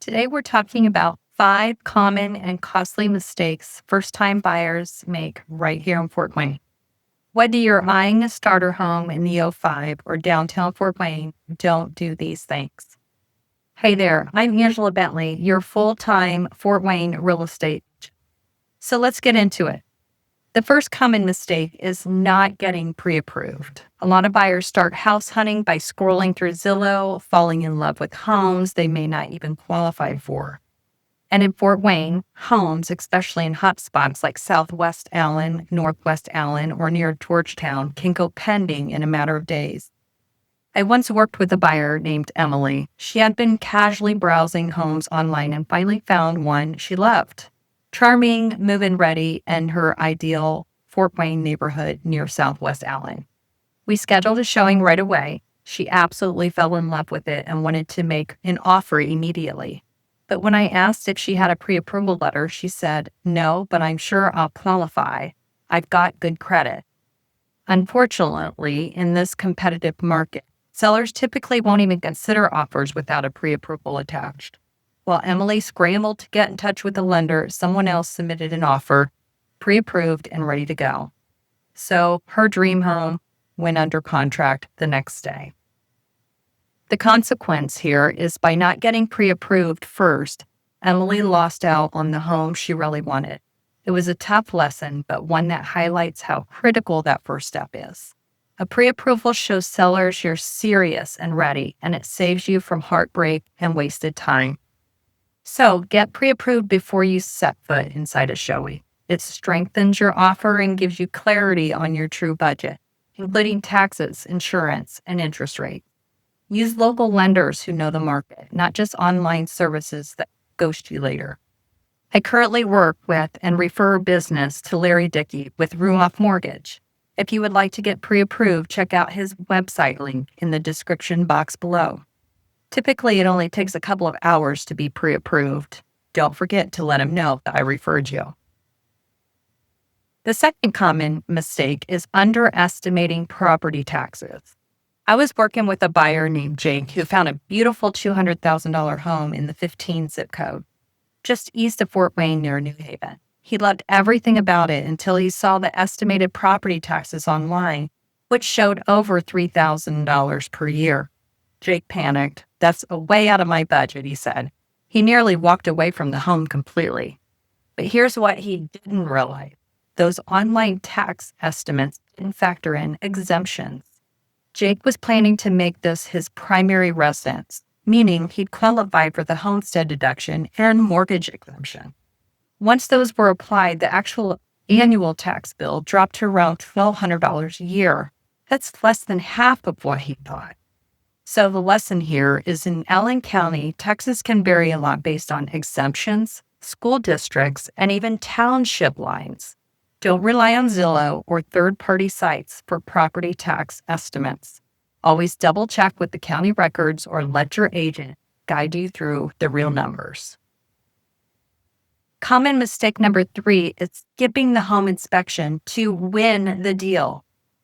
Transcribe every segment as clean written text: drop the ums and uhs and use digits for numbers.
Today, we're talking about 5 common and costly mistakes first-time buyers make right here in Fort Wayne. Whether you're eyeing a starter home in the '05 or downtown Fort Wayne, don't do these things. Hey there, I'm Angela Bentley, your full-time Fort Wayne real estate agent. So let's get into it. The first common mistake is not getting pre-approved. A lot of buyers start house hunting by scrolling through Zillow, falling in love with homes they may not even qualify for. And in Fort Wayne, homes, especially in hot spots like Southwest Allen, Northwest Allen, or near Georgetown, can go pending in a matter of days. I once worked with a buyer named Emily. She had been casually browsing homes online and finally found one she loved. Charming, move-in ready, and her ideal Fort Wayne neighborhood near Southwest Allen. We scheduled a showing right away. She absolutely fell in love with it and wanted to make an offer immediately. But when I asked if she had a pre-approval letter, she said, "No, but I'm sure I'll qualify. I've got good credit." Unfortunately, in this competitive market, sellers typically won't even consider offers without a pre-approval attached. While Emily scrambled to get in touch with the lender, someone else submitted an offer, pre-approved and ready to go. So her dream home went under contract the next day. The consequence here is by not getting pre-approved first, Emily lost out on the home she really wanted. It was a tough lesson, but one that highlights how critical that first step is. A pre-approval shows sellers you're serious and ready, and it saves you from heartbreak and wasted time. So get pre-approved before you set foot inside a showing. It strengthens your offer and gives you clarity on your true budget, including taxes, insurance, and interest rate. Use local lenders who know the market, not just online services that ghost you later. I currently work with and refer business to Larry Dickey with Ruoff Mortgage. If you would like to get pre-approved, check out his website link in the description box below. Typically, it only takes a couple of hours to be pre-approved. Don't forget to let him know that I referred you. The second common mistake is underestimating property taxes. I was working with a buyer named Jake who found a beautiful $200,000 home in the 15 zip code, just east of Fort Wayne near New Haven. He loved everything about it until he saw the estimated property taxes online, which showed over $3,000 per year. Jake panicked. "That's way out of my budget," he said. He nearly walked away from the home completely. But here's what he didn't realize. Those online tax estimates didn't factor in exemptions. Jake was planning to make this his primary residence, meaning he'd qualify for the homestead deduction and mortgage exemption. Once those were applied, the actual annual tax bill dropped to around $1,200 a year. That's less than half of what he thought. So the lesson here is in Allen County, taxes can vary a lot based on exemptions, school districts, and even township lines. Don't rely on Zillow or third-party sites for property tax estimates. Always double-check with the county records or let your agent guide you through the real numbers. Common mistake number 3 is skipping the home inspection to win the deal.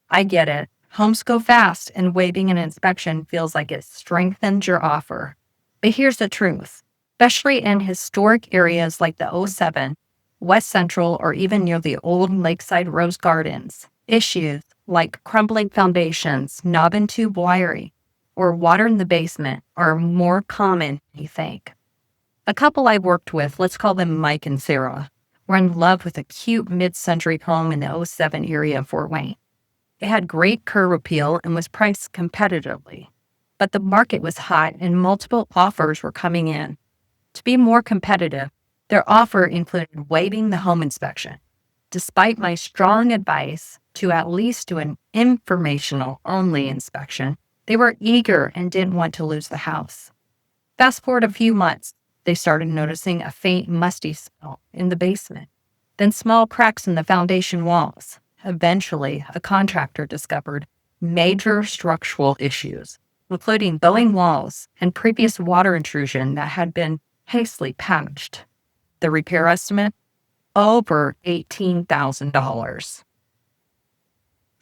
I get it. Homes go fast, and waiving an inspection feels like it strengthens your offer. But here's the truth. Especially in historic areas like the '07, West Central, or even near the old Lakeside Rose Gardens, issues like crumbling foundations, knob and tube wiring, or water in the basement are more common than you think. A couple I worked with, let's call them Mike and Sarah, were in love with a cute mid-century home in the '07 area of Fort Wayne. It had great curb appeal and was priced competitively, but the market was hot and multiple offers were coming in. To be more competitive, their offer included waiving the home inspection. Despite my strong advice to at least do an informational-only inspection, they were eager and didn't want to lose the house. Fast forward a few months, they started noticing a faint musty smell in the basement, then small cracks in the foundation walls. Eventually, a contractor discovered major structural issues, including bowing walls and previous water intrusion that had been hastily patched. The repair estimate? Over $18,000.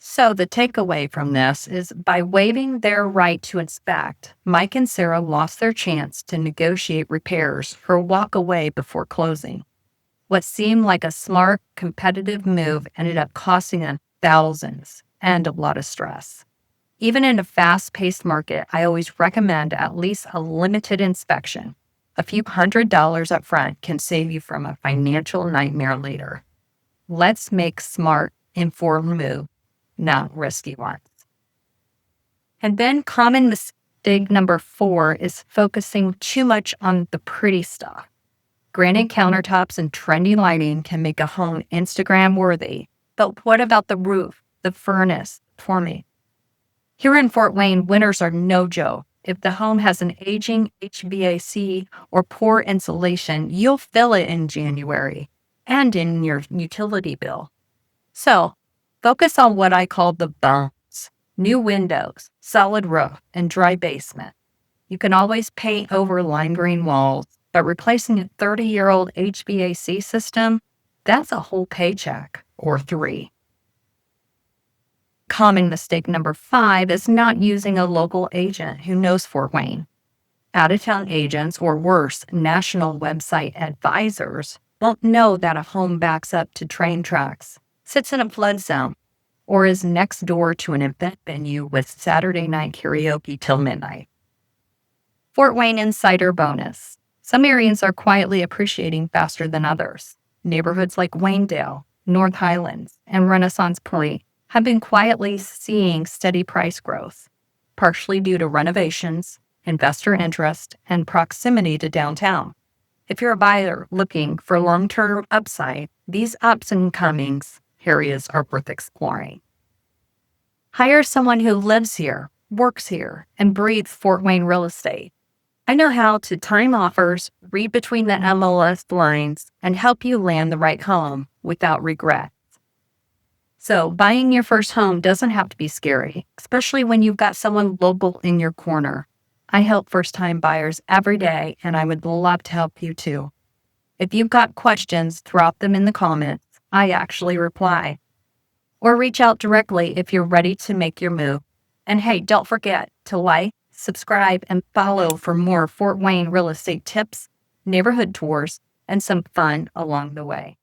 So, the takeaway from this is by waiving their right to inspect, Mike and Sarah lost their chance to negotiate repairs or walk away before closing. What seemed like a smart, competitive move ended up costing them thousands and a lot of stress. Even in a fast-paced market, I always recommend at least a limited inspection. A few $100s up front can save you from a financial nightmare later. Let's make smart, informed move, not risky ones. And then common mistake number 4 is focusing too much on the pretty stuff. Granite countertops and trendy lighting can make a home Instagram worthy. But what about the roof, the furnace, plumbing? Here in Fort Wayne, winters are no joke. If the home has an aging HVAC or poor insulation, you'll feel it in January and in your utility bill. So, focus on what I call the bones: new windows, solid roof, and dry basement. You can always paint over lime green walls, but replacing a 30-year-old HVAC system, that's a whole paycheck or 3. Common mistake number 5 is not using a local agent who knows Fort Wayne. Out-of-town agents, or worse, national website advisors, won't know that a home backs up to train tracks, sits in a flood zone, or is next door to an event venue with Saturday night karaoke till midnight. Fort Wayne Insider Bonus. Some areas are quietly appreciating faster than others. Neighborhoods like Waynedale, North Highlands, and Renaissance Point have been quietly seeing steady price growth, partially due to renovations, investor interest, and proximity to downtown. If you're a buyer looking for long-term upside, these ups and comings areas are worth exploring. Hire someone who lives here, works here, and breathes Fort Wayne real estate. I know how to time offers, read between the MLS lines, and help you land the right home without regret. So, buying your first home doesn't have to be scary, especially when you've got someone local in your corner. I help first-time buyers every day, and I would love to help you too. If you've got questions, drop them in the comments. I actually reply. Or reach out directly if you're ready to make your move. And hey, don't forget to like, subscribe, and follow for more Fort Wayne real estate tips, neighborhood tours, and some fun along the way.